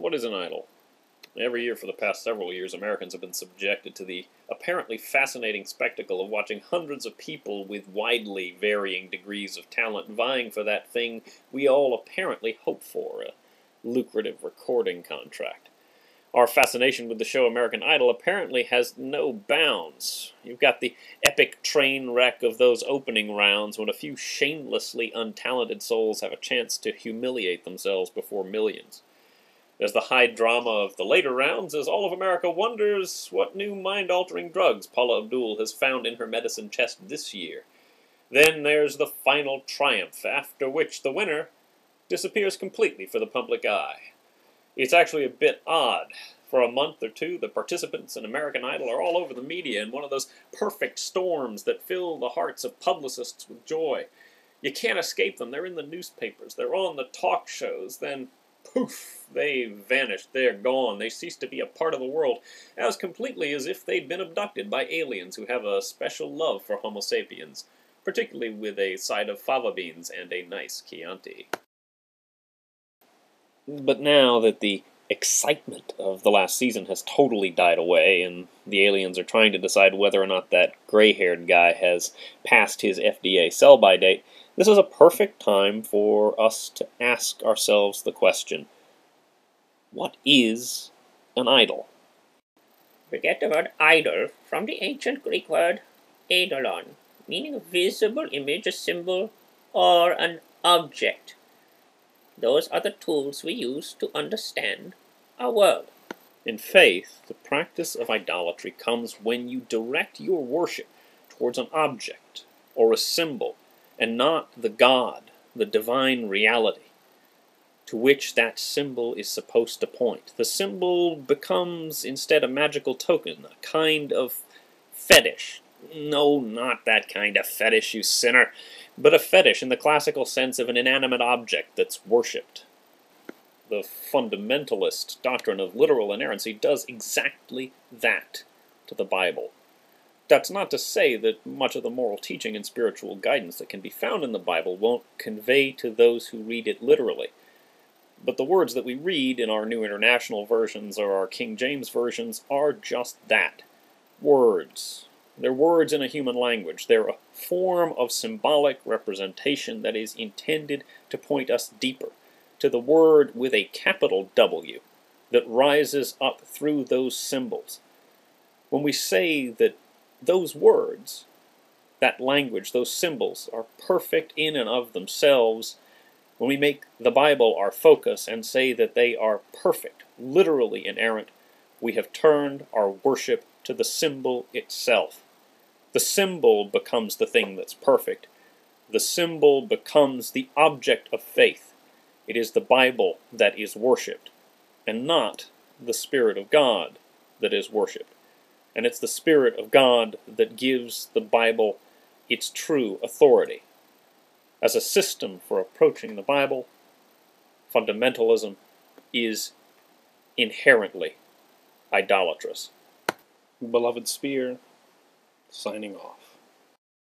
What is an idol? Every year for the past several years, Americans have been subjected to the apparently fascinating spectacle of watching hundreds of people with widely varying degrees of talent vying for that thing we all apparently hope for, a lucrative recording contract. Our fascination with the show American Idol apparently has no bounds. You've got the epic train wreck of those opening rounds when a few shamelessly untalented souls have a chance to humiliate themselves before millions. There's the high drama of the later rounds as all of America wonders what new mind-altering drugs Paula Abdul has found in her medicine chest this year. Then there's the final triumph, after which the winner disappears completely for the public eye. It's actually a bit odd. For a month or two, the participants in American Idol are all over the media in one of those perfect storms that fill the hearts of publicists with joy. You can't escape them. They're in the newspapers. They're on the talk shows. Then, poof, they vanished. They're gone. They cease to be a part of the world, as completely as if they'd been abducted by aliens who have a special love for Homo sapiens, particularly with a side of fava beans and a nice Chianti. But now that the excitement of the last season has totally died away, and the aliens are trying to decide whether or not that gray-haired guy has passed his FDA sell-by date, this is a perfect time for us to ask ourselves the question, what is an idol? We get the word idol from the ancient Greek word eidolon, meaning a visible image, a symbol, or an object. Those are the tools we use to understand our world. In faith, the practice of idolatry comes when you direct your worship towards an object or a symbol, and not the God, the divine reality, to which that symbol is supposed to point. The symbol becomes instead a magical token, a kind of fetish. No, not that kind of fetish, you sinner, but a fetish in the classical sense of an inanimate object that's worshipped. The fundamentalist doctrine of literal inerrancy does exactly that to the Bible. That's not to say that much of the moral teaching and spiritual guidance that can be found in the Bible won't convey to those who read it literally. But the words that we read in our New International Versions or our King James Versions are just that. Words. They're words in a human language. They're a form of symbolic representation that is intended to point us deeper to the word with a capital W that rises up through those symbols. When we say that those words, that language, those symbols are perfect in and of themselves, when we make the Bible our focus and say that they are perfect, literally inerrant, we have turned our worship to the symbol itself. The symbol becomes the thing that's perfect. The symbol becomes the object of faith. It is the Bible that is worshipped, and not the Spirit of God that is worshipped. And it's the Spirit of God that gives the Bible its true authority. As a system for approaching the Bible, fundamentalism is inherently idolatrous. Beloved Spear, signing off.